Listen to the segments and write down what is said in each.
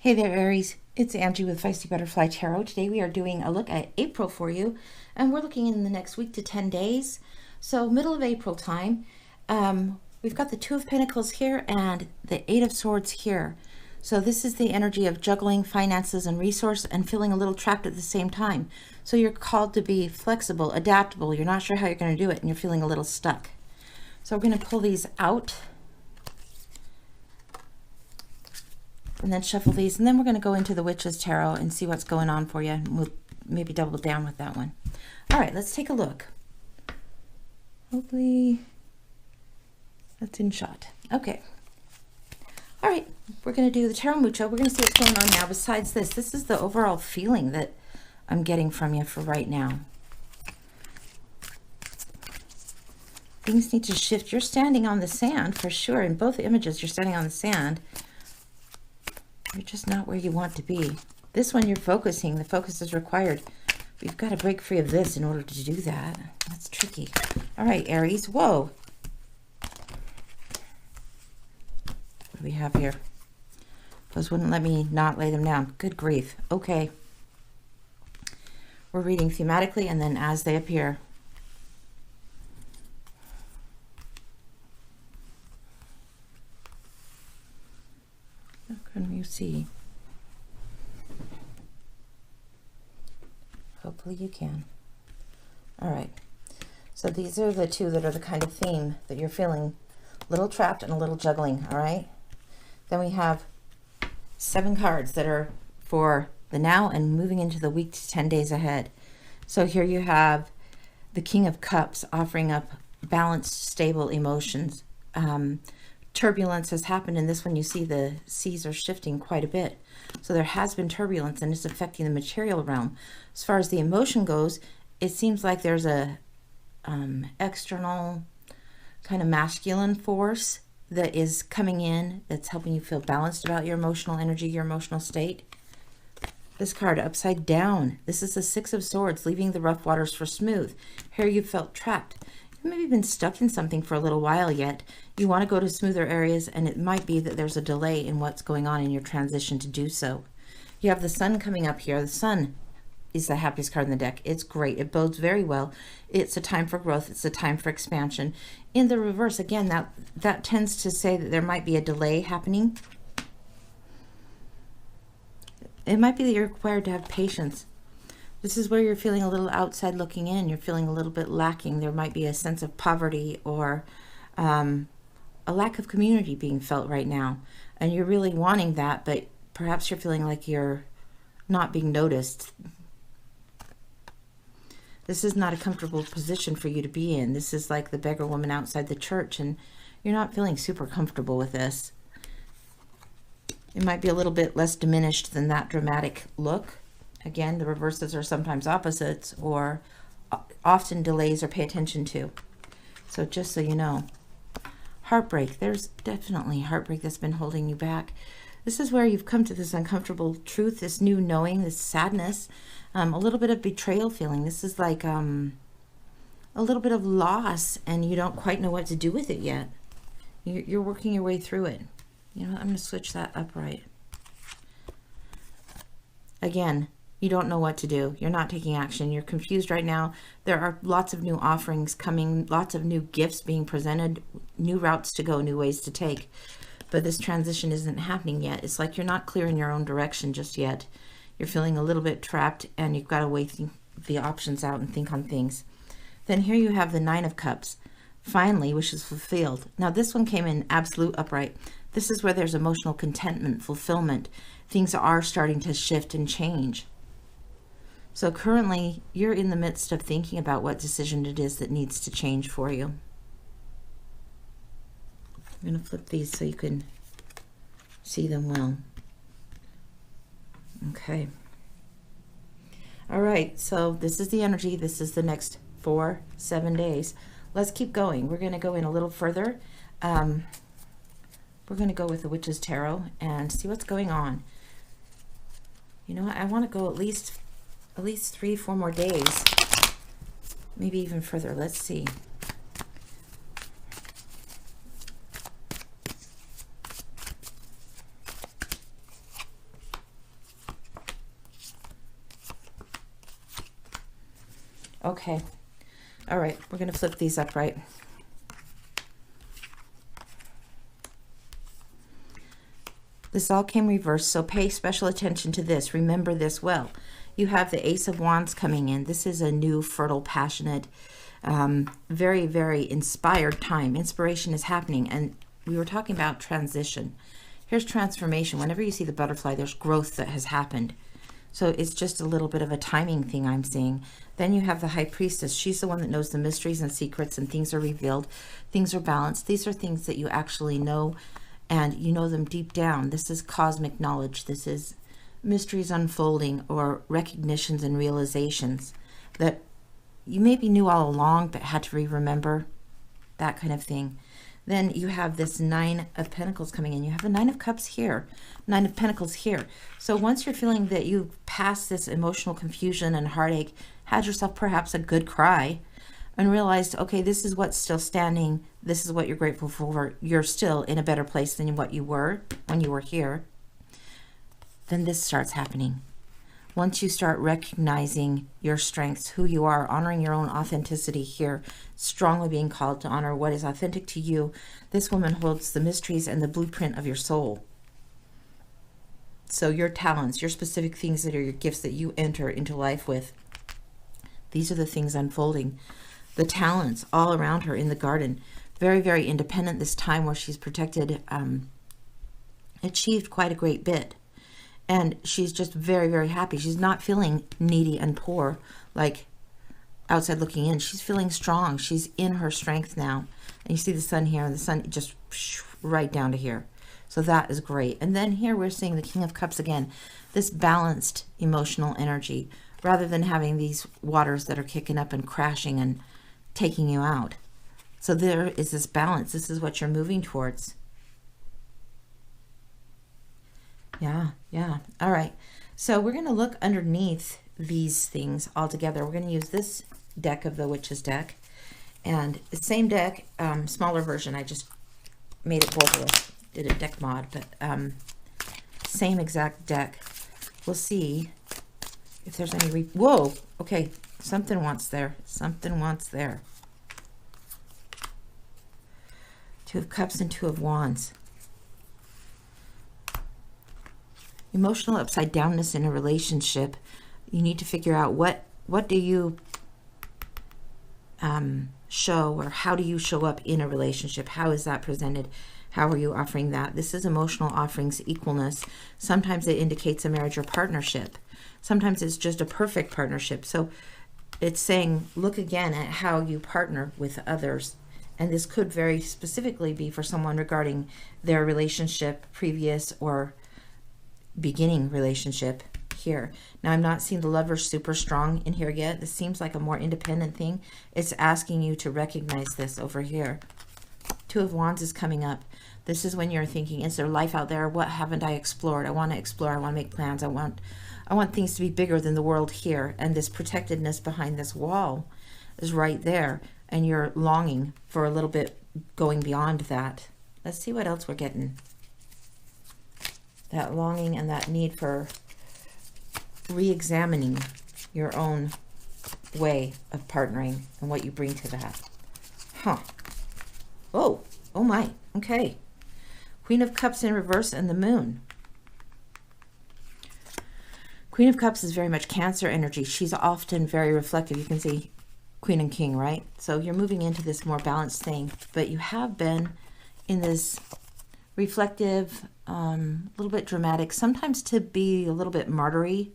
Hey there, Aries. It's Angie with Feisty Butterfly Tarot. Today we are doing a look at April for you, and we're looking in the next week to 10 days. So middle of April time. We've got the Two of Pentacles here and the Eight of Swords here. So this is the energy of juggling finances and resource and feeling a little trapped at the same time. So you're called to be flexible, adaptable. You're not sure how you're going to do it, and you're feeling a little stuck. So we're going to pull these out and then shuffle these, and then we're going to go into the Witch's Tarot and see what's going on for you. We'll maybe double down with that one. All right, let's take a look. Hopefully that's in shot. Okay. All right, we're going to do the Tarot Mucho. We're going to see what's going on now. Besides this, this is the overall feeling that I'm getting from you for right now. Things need to shift. You're standing on the sand for sure. In both images, you're standing on the sand. You're just not where you want to be. This one you're focusing. The focus is required. You've got to break free of this in order to do that. That's tricky. All right, Aries. Whoa. What do we have here? Those wouldn't let me not lay them down. Good grief. Okay. We're reading thematically and then as they appear. Can you see? Hopefully you can. All right. So these are the two that are the kind of theme that you're feeling a little trapped and a little juggling. All right. Then we have 7 cards that are for the now and moving into the week to 10 days ahead. So here you have the King of Cups offering up balanced, stable emotions. Turbulence has happened. In this one, you see the seas are shifting quite a bit. So there has been turbulence and it's affecting the material realm. As far as the emotion goes, it seems like there's a external kind of masculine force that is coming in that's helping you feel balanced about your emotional energy, your emotional state. This card upside down. This is the Six of Swords, leaving the rough waters for smooth. Here you felt trapped. Maybe been stuck in something for a little while yet. You want to go to smoother areas, and it might be that there's a delay in what's going on in your transition to do so. You have the Sun coming up here. The Sun is the happiest card in the deck. It's great. It bodes very well. It's a time for growth. It's a time for expansion. In the reverse, again, that tends to say that there might be a delay happening. It might be that you're required to have patience. This is where you're feeling a little outside looking in. You're feeling a little bit lacking. There might be a sense of poverty or a lack of community being felt right now. And you're really wanting that, but perhaps you're feeling like you're not being noticed. This is not a comfortable position for you to be in. This is like the beggar woman outside the church, and you're not feeling super comfortable with this. It might be a little bit less diminished than that dramatic look. Again, the reverses are sometimes opposites or often delays or pay attention to. So just so you know. Heartbreak. There's definitely heartbreak that's been holding you back. This is where you've come to this uncomfortable truth, this new knowing, this sadness, a little bit of betrayal feeling. This is like a little bit of loss, and you don't quite know what to do with it yet. You're working your way through it. You know, I'm going to switch that upright. Again, you don't know what to do. You're not taking action. You're confused right now. There are lots of new offerings coming, lots of new gifts being presented, new routes to go, new ways to take. But this transition isn't happening yet. It's like you're not clear in your own direction just yet. You're feeling a little bit trapped, and you've got to weigh the options out and think on things. Then here you have the Nine of Cups. Finally, wishes fulfilled. Now this one came in absolute upright. This is where there's emotional contentment, fulfillment. Things are starting to shift and change. So currently, you're in the midst of thinking about what decision it is that needs to change for you. I'm going to flip these so you can see them well. Okay. All right, so this is the energy. This is the next 4-7 days. Let's keep going. We're going to go in a little further. We're going to go with the Witch's Tarot and see what's going on. You know what? I want to go at least 3-4 more days, maybe even further. Let's see. Okay. All right. We're going to flip these upright. This all came reversed, so pay special attention to this. Remember this well. You have the Ace of Wands coming in. This is a new, fertile, passionate, very, very inspired time. Inspiration is happening, and we were talking about transition. Here's transformation. Whenever you see the butterfly, there's growth that has happened. So it's just a little bit of a timing thing I'm seeing. Then you have the High Priestess. She's the one that knows the mysteries and secrets, and things are revealed. Things are balanced. These are things that you actually know, and you know them deep down. This is cosmic knowledge. This is mysteries unfolding, or recognitions and realizations that you maybe knew all along but had to remember, that kind of thing. Then you have this Nine of Pentacles coming in. You have the Nine of Cups here, Nine of Pentacles here. So once you're feeling that you've passed this emotional confusion and heartache, had yourself perhaps a good cry, and realized, okay, this is what's still standing, this is what you're grateful for, you're still in a better place than what you were when you were here, then this starts happening. Once you start recognizing your strengths, who you are, honoring your own authenticity here, strongly being called to honor what is authentic to you, this woman holds the mysteries and the blueprint of your soul. So your talents, your specific things that are your gifts that you enter into life with, these are the things unfolding. The talents all around her in the garden, very, very independent this time, where she's protected, achieved quite a great bit. And she's just very, very happy. She's not feeling needy and poor like outside looking in. She's feeling strong. She's in her strength now. And you see the sun here, and the sun just right down to here. So that is great. And then here we're seeing the King of Cups again. This balanced emotional energy, rather than having these waters that are kicking up and crashing and taking you out. So there is this balance. This is what you're moving towards. Yeah. All right. So we're going to look underneath these things all together. We're going to use this deck of the Witch's deck. And the same deck, smaller version. I just made it borderless. Did a deck mod, but same exact deck. We'll see if there's any... Whoa! Okay. Something wants there. Something wants there. Two of Cups and Two of Wands. Emotional upside downness in a relationship. You need to figure out what do you show, or how do you show up in a relationship? How is that presented? How are you offering that? This is emotional offerings, equalness. Sometimes it indicates a marriage or partnership. Sometimes it's just a perfect partnership. So it's saying, look again at how you partner with others. And this could very specifically be for someone regarding their relationship, previous or beginning relationship here. Now, I'm not seeing the Lovers super strong in here yet. This seems like a more independent thing. It's asking you to recognize this over here. Two of Wands is coming up. This is when you're thinking, is there life out there? What haven't I explored? I want to explore. I want to make plans. I want things to be bigger than the world here. And this protectedness behind this wall is right there. And you're longing for a little bit going beyond that. Let's see what else we're getting. That longing and that need for re-examining your own way of partnering and what you bring to that. Oh my. Okay. Queen of Cups in reverse and the Moon. Queen of Cups is very much Cancer energy. She's often very reflective. You can see Queen and King, right? So you're moving into this more balanced thing, but you have been in this reflective, a little bit dramatic, sometimes to be a little bit martyry,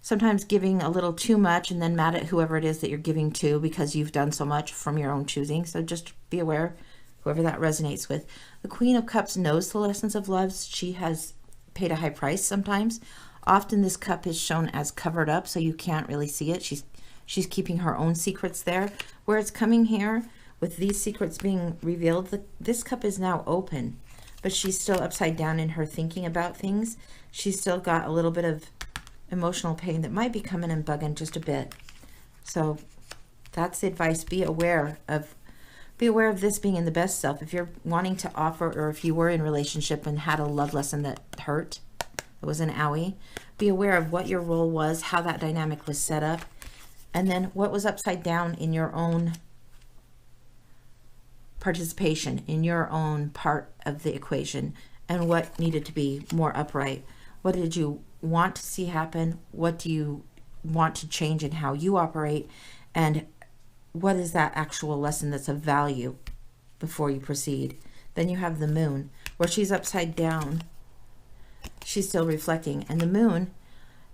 sometimes giving a little too much and then mad at whoever it is that you're giving to because you've done so much from your own choosing. So just be aware, whoever that resonates with. The Queen of Cups knows the lessons of love. She has paid a high price sometimes. Often this cup is shown as covered up, so you can't really see it. She's keeping her own secrets there. Where it's coming here, with these secrets being revealed, this cup is now open. But she's still upside down in her thinking about things. She's still got a little bit of emotional pain that might be coming and bugging just a bit. So that's the advice. Be aware of this being in the best self. If you're wanting to offer, or if you were in a relationship and had a love lesson that hurt, it was an owie, be aware of what your role was, how that dynamic was set up, And then what was upside down in your own participation, in your own part of the equation, and what needed to be more upright. What did you want to see happen? What do you want to change in how you operate? And what is that actual lesson that's of value before you proceed? Then you have the moon, where she's upside down. She's still reflecting. And the moon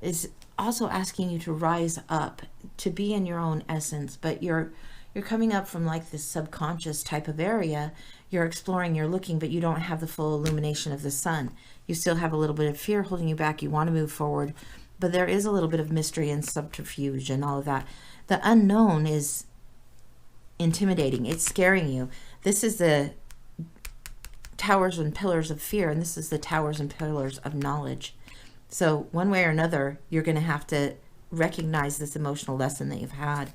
is also asking you to rise up, to be in your own essence, but you're coming up from like this subconscious type of area. You're exploring, you're looking, but you don't have the full illumination of the sun. You still have a little bit of fear holding you back. You want to move forward, but there is a little bit of mystery and subterfuge and all of that. The unknown is intimidating. It's scaring you. This is the towers and pillars of fear, and this is the towers and pillars of knowledge. So one way or another, you're going to have to recognize this emotional lesson that you've had.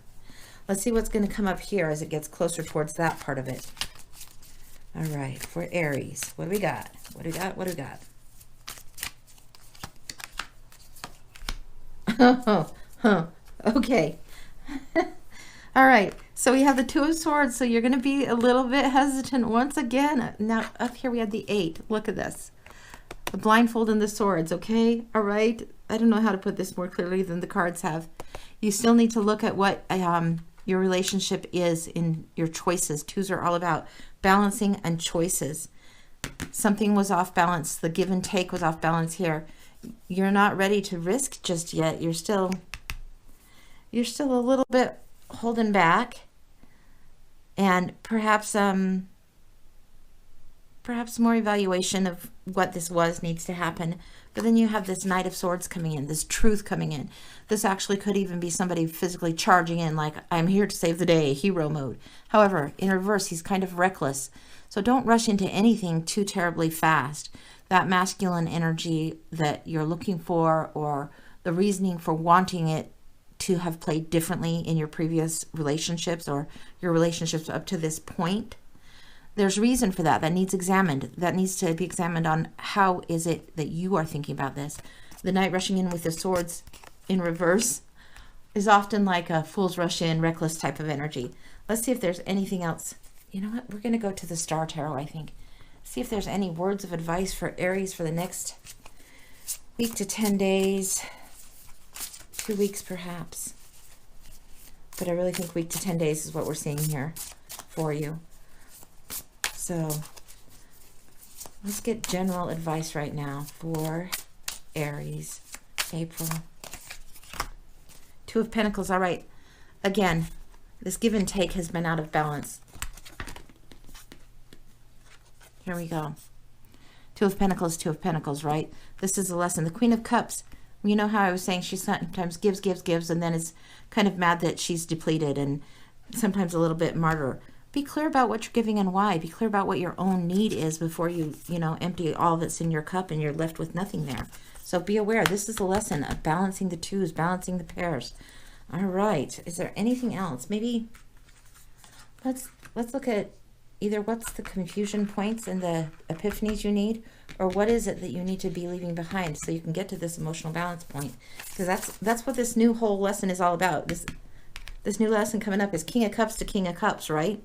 Let's see what's going to come up here as it gets closer towards that part of it. All right, for Aries, what do we got? What do we got? What do we got? Okay. All right, so we have the Two of Swords, so you're going to be a little bit hesitant once again. Now, up here we had the 8. Look at this. The blindfold and the swords, okay? All right. I don't know how to put this more clearly than the cards have. You still need to look at what your relationship is in your choices. Twos are all about balancing and choices. Something was off balance. The give and take was off balance here. You're not ready to risk just yet. You're still a little bit holding back, and perhaps more evaluation of what this was needs to happen. But then you have this Knight of Swords coming in, this truth coming in. This actually could even be somebody physically charging in, like, I'm here to save the day, hero mode. However, in reverse, he's kind of reckless. So don't rush into anything too terribly fast. That masculine energy that you're looking for, or the reasoning for wanting it to have played differently in your previous relationships or your relationships up to this point, there's reason for that. That needs examined. That needs to be examined on how is it that you are thinking about this. The Knight rushing in with the swords in reverse is often like a fool's rush in, reckless type of energy. Let's see if there's anything else. You know what? We're going to go to the Star Tarot, I think. See if there's any words of advice for Aries for the next week to 10 days. 2 weeks perhaps. But I really think week to 10 days is what we're seeing here for you. So let's get general advice right now for Aries, April. Two of Pentacles. All right. Again, this give and take has been out of balance. Here we go. Two of Pentacles, right? This is a lesson. The Queen of Cups. You know how I was saying she sometimes gives, and then is kind of mad that she's depleted, and sometimes a little bit martyr. Be clear about what you're giving and why. Be clear about what your own need is before you empty all that's in your cup and you're left with nothing there. So be aware. This is a lesson of balancing the twos, balancing the pairs. All right. Is there anything else? Maybe let's look at either what's the confusion points and the epiphanies you need, or what is it that you need to be leaving behind so you can get to this emotional balance point. Because that's what this new whole lesson is all about. This new lesson coming up is King of Cups to King of Cups, right?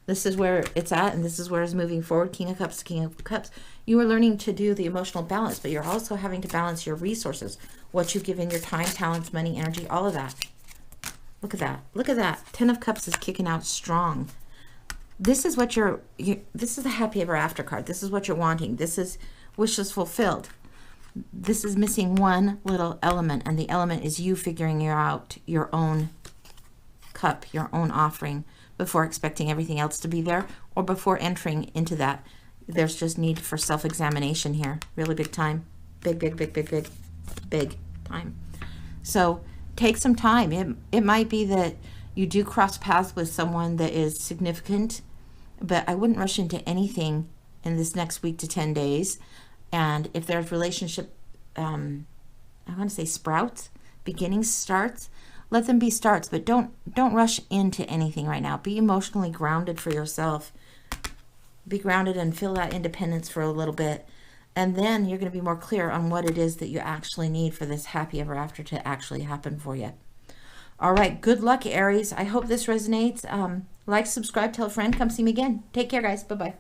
This is where it's at, and this is where it's moving forward. King of Cups to King of Cups. You are learning to do the emotional balance, but you're also having to balance your resources, what you've given your time, talents, money, energy, all of that. Look at that. Look at that. 10 of Cups is kicking out strong. This is what this is the happy ever after card. This is what you're wanting. This is wishes fulfilled. This is missing one little element, and the element is you figuring out your own cup, your own offering, before expecting everything else to be there, or before entering into that. There's just need for self-examination here. Really big time. Big time. So take some time. It might be that you do cross paths with someone that is significant, but I wouldn't rush into anything in this next week to 10 days. And if there's relationship, I want to say sprouts, beginnings, starts, let them be starts, but don't rush into anything right now. Be emotionally grounded for yourself. Be grounded and feel that independence for a little bit. And then you're going to be more clear on what it is that you actually need for this happy ever after to actually happen for you. All right, good luck, Aries. I hope this resonates. Like, subscribe, tell a friend. Come see me again. Take care, guys. Bye-bye.